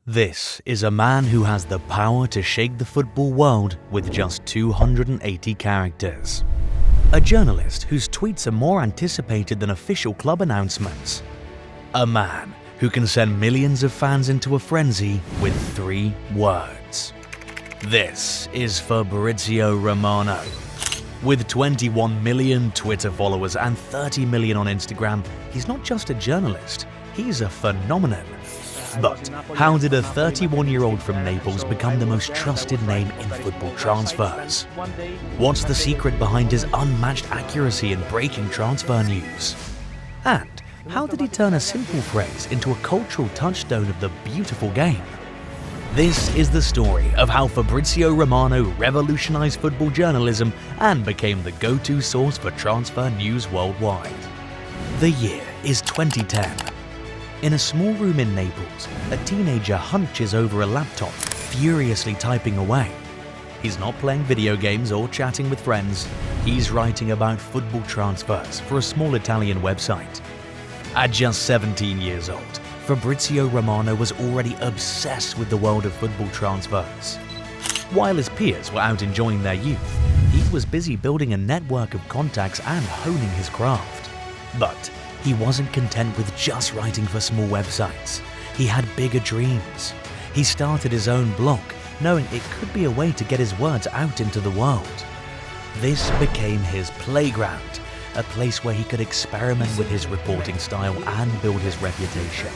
This is a man who has the power to shake the football world with just 280 characters. A journalist whose tweets are more anticipated than official club announcements. A man who can send millions of fans into a frenzy with 3 words. This is Fabrizio Romano. With 21 million Twitter followers and 30 million on Instagram, he's not just a journalist, he's a phenomenon. But how did a 31-year-old from Naples become the most trusted name in football transfers? What's the secret behind his unmatched accuracy in breaking transfer news? And how did he turn a simple phrase into a cultural touchstone of the beautiful game? This is the story of how Fabrizio Romano revolutionized football journalism and became the go-to source for transfer news worldwide. The year is 2010. In a small room in Naples, a teenager hunches over a laptop, furiously typing away. He's not playing video games or chatting with friends, he's writing about football transfers for a small Italian website. At just 17 years old, Fabrizio Romano was already obsessed with the world of football transfers. While his peers were out enjoying their youth, he was busy building a network of contacts and honing his craft. But he wasn't content with just writing for small websites. He had bigger dreams. He started his own blog, knowing it could be a way to get his words out into the world. This became his playground, a place where he could experiment with his reporting style and build his reputation.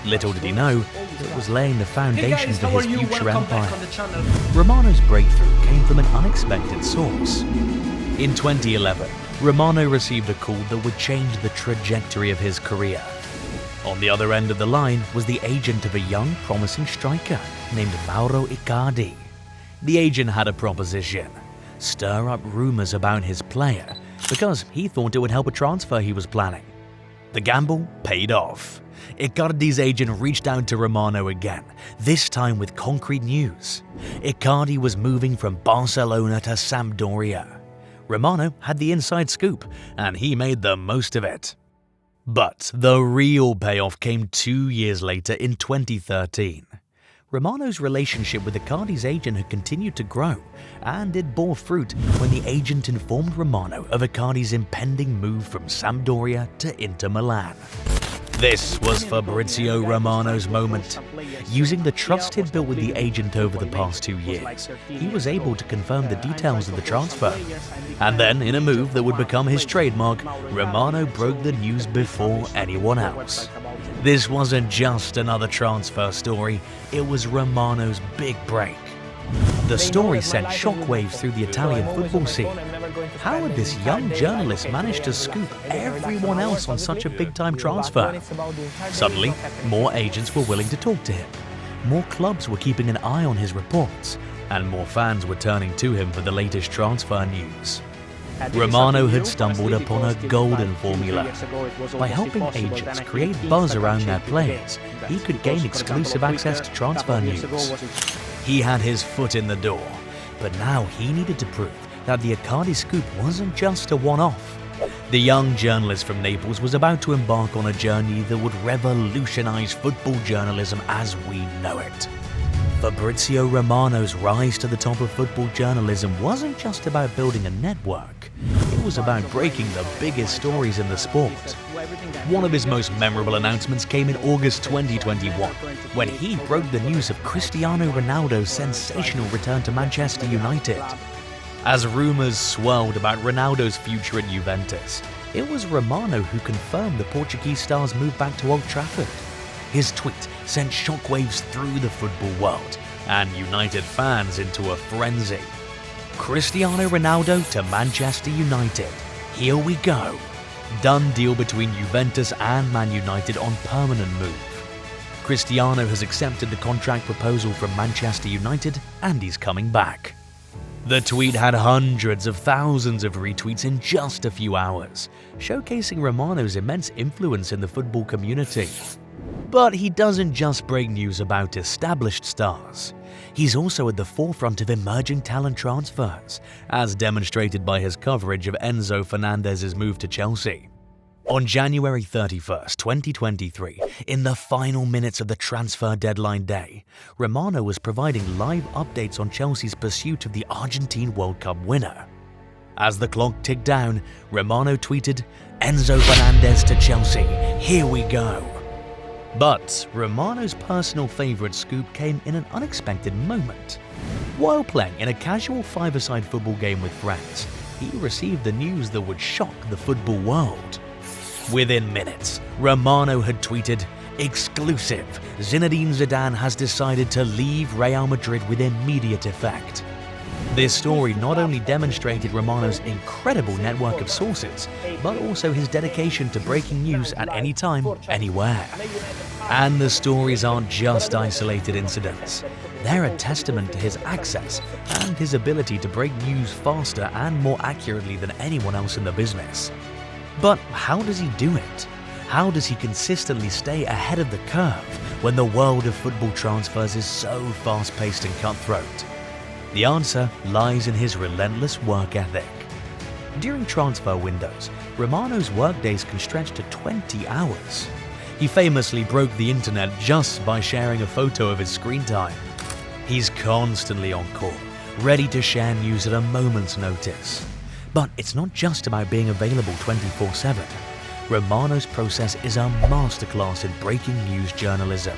Little did he know, it was laying the foundation for his future empire. Romano's breakthrough came from an unexpected source. In 2011, Romano received a call that would change the trajectory of his career. On the other end of the line was the agent of a young, promising striker named Mauro Icardi. The agent had a proposition: stir up rumors about his player because he thought it would help a transfer he was planning. The gamble paid off. Icardi's agent reached out to Romano again, this time with concrete news. Icardi was moving from Barcelona to Sampdoria. Romano had the inside scoop, and he made the most of it. But the real payoff came 2 years later in 2013. Romano's relationship with Icardi's agent had continued to grow, and it bore fruit when the agent informed Romano of Icardi's impending move from Sampdoria to Inter Milan. This was Fabrizio Romano's moment. Using the trust he'd built with the agent over the past 2 years, he was able to confirm the details of the transfer. And then, in a move that would become his trademark, Romano broke the news before anyone else. This wasn't just another transfer story, it was Romano's big break. The story sent shockwaves through the Italian football scene. How had this young journalist managed to scoop everyone else on such a big-time transfer? Suddenly, more agents were willing to talk to him. More clubs were keeping an eye on his reports, and more fans were turning to him for the latest transfer news. Romano had stumbled upon a golden formula. By helping agents create buzz around their players, he could gain exclusive access to transfer news. He had his foot in the door, but now he needed to prove that the Icardi scoop wasn't just a one-off. The young journalist from Naples was about to embark on a journey that would revolutionize football journalism as we know it. Fabrizio Romano's rise to the top of football journalism wasn't just about building a network, it was about breaking the biggest stories in the sport. One of his most memorable announcements came in August 2021, when he broke the news of Cristiano Ronaldo's sensational return to Manchester United. As rumors swirled about Ronaldo's future at Juventus, it was Romano who confirmed the Portuguese star's move back to Old Trafford. His tweet sent shockwaves through the football world and United fans into a frenzy. Cristiano Ronaldo to Manchester United. Here we go. Done deal between Juventus and Man United on permanent move. Cristiano has accepted the contract proposal from Manchester United and he's coming back. The tweet had hundreds of thousands of retweets in just a few hours, showcasing Romano's immense influence in the football community. But he doesn't just break news about established stars. He's also at the forefront of emerging talent transfers, as demonstrated by his coverage of Enzo Fernandez's move to Chelsea. On January 31st, 2023, in the final minutes of the transfer deadline day, Romano was providing live updates on Chelsea's pursuit of the Argentine World Cup winner. As the clock ticked down, Romano tweeted, "Enzo Fernandez to Chelsea, here we go." But Romano's personal favourite scoop came in an unexpected moment. While playing in a casual five-a-side football game with friends, he received the news that would shock the football world. Within minutes, Romano had tweeted, "Exclusive, Zinedine Zidane has decided to leave Real Madrid with immediate effect." This story not only demonstrated Romano's incredible network of sources, but also his dedication to breaking news at any time, anywhere. And the stories aren't just isolated incidents. They're a testament to his access and his ability to break news faster and more accurately than anyone else in the business. But how does he do it? How does he consistently stay ahead of the curve when the world of football transfers is so fast-paced and cutthroat? The answer lies in his relentless work ethic. During transfer windows, Romano's workdays can stretch to 20 hours. He famously broke the internet just by sharing a photo of his screen time. He's constantly on call, ready to share news at a moment's notice. But it's not just about being available 24/7. Romano's process is a masterclass in breaking news journalism.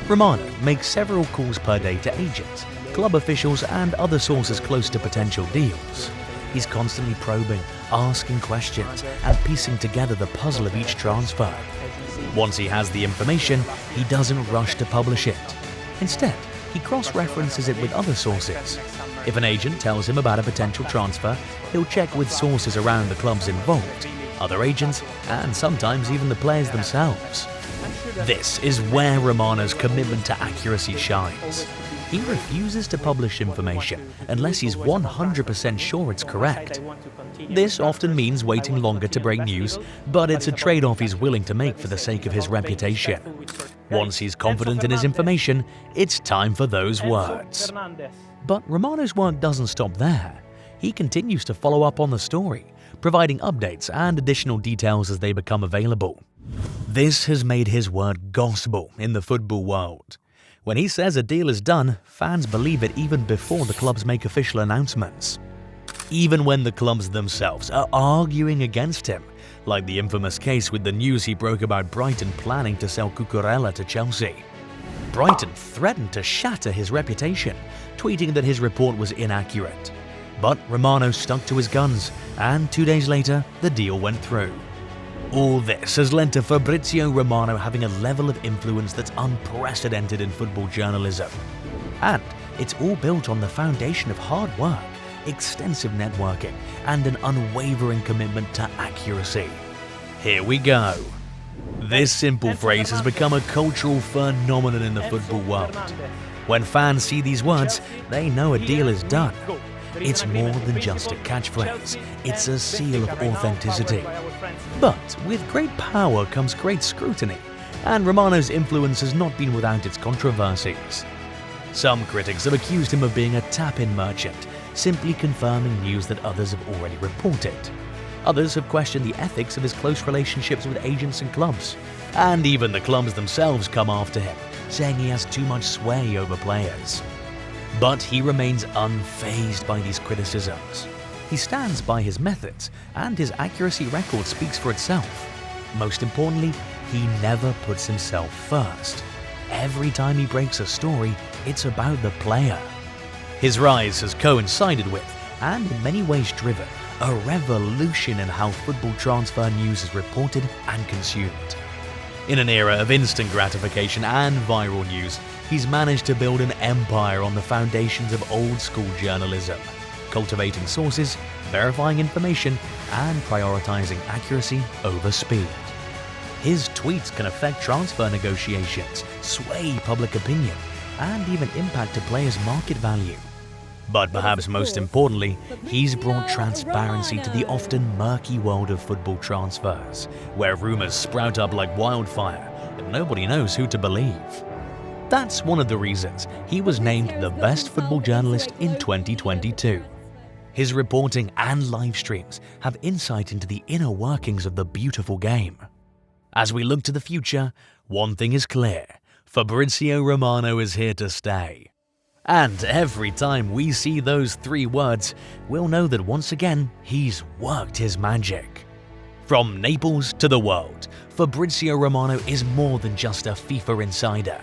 Romano makes several calls per day to agents, club officials and other sources close to potential deals. He's constantly probing, asking questions, and piecing together the puzzle of each transfer. Once he has the information, he doesn't rush to publish it. Instead, he cross-references it with other sources. If an agent tells him about a potential transfer, he'll check with sources around the clubs involved, other agents, and sometimes even the players themselves. This is where Romano's commitment to accuracy shines. He refuses to publish information unless he's 100% sure it's correct. This often means waiting longer to break news, but it's a trade-off he's willing to make for the sake of his reputation. Once he's confident in his information, it's time for those words. But Romano's work doesn't stop there. He continues to follow up on the story, providing updates and additional details as they become available. This has made his word gospel in the football world. When he says a deal is done, fans believe it even before the clubs make official announcements. Even when the clubs themselves are arguing against him, like the infamous case with the news he broke about Brighton planning to sell Cucurella to Chelsea. Brighton threatened to shatter his reputation, tweeting that his report was inaccurate. But Romano stuck to his guns, and 2 days later, the deal went through. All this has led to Fabrizio Romano having a level of influence that's unprecedented in football journalism. And it's all built on the foundation of hard work, extensive networking, and an unwavering commitment to accuracy. Here we go. This simple phrase has become a cultural phenomenon in the football world. When fans see these words, they know a deal is done. It's more than just a catchphrase, it's a seal of authenticity. But with great power comes great scrutiny, and Romano's influence has not been without its controversies. Some critics have accused him of being a tap-in merchant, simply confirming news that others have already reported. Others have questioned the ethics of his close relationships with agents and clubs. And even the clubs themselves come after him, saying he has too much sway over players. But he remains unfazed by these criticisms. He stands by his methods, and his accuracy record speaks for itself. Most importantly, he never puts himself first. Every time he breaks a story, it's about the player. His rise has coincided with, and in many ways driven, a revolution in how football transfer news is reported and consumed. In an era of instant gratification and viral news, he's managed to build an empire on the foundations of old-school journalism, cultivating sources, verifying information, and prioritizing accuracy over speed. His tweets can affect transfer negotiations, sway public opinion, and even impact a player's market value. But perhaps most importantly, he's brought transparency to the often murky world of football transfers, where rumors sprout up like wildfire and nobody knows who to believe. That's one of the reasons he was named the best football journalist in 2022. His reporting and live streams have insight into the inner workings of the beautiful game. As we look to the future, one thing is clear: Fabrizio Romano is here to stay. And every time we see those 3 words, we'll know that once again, he's worked his magic. From Naples to the world, Fabrizio Romano is more than just a FIFA insider.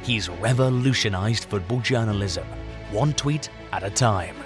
He's revolutionized football journalism, one tweet at a time.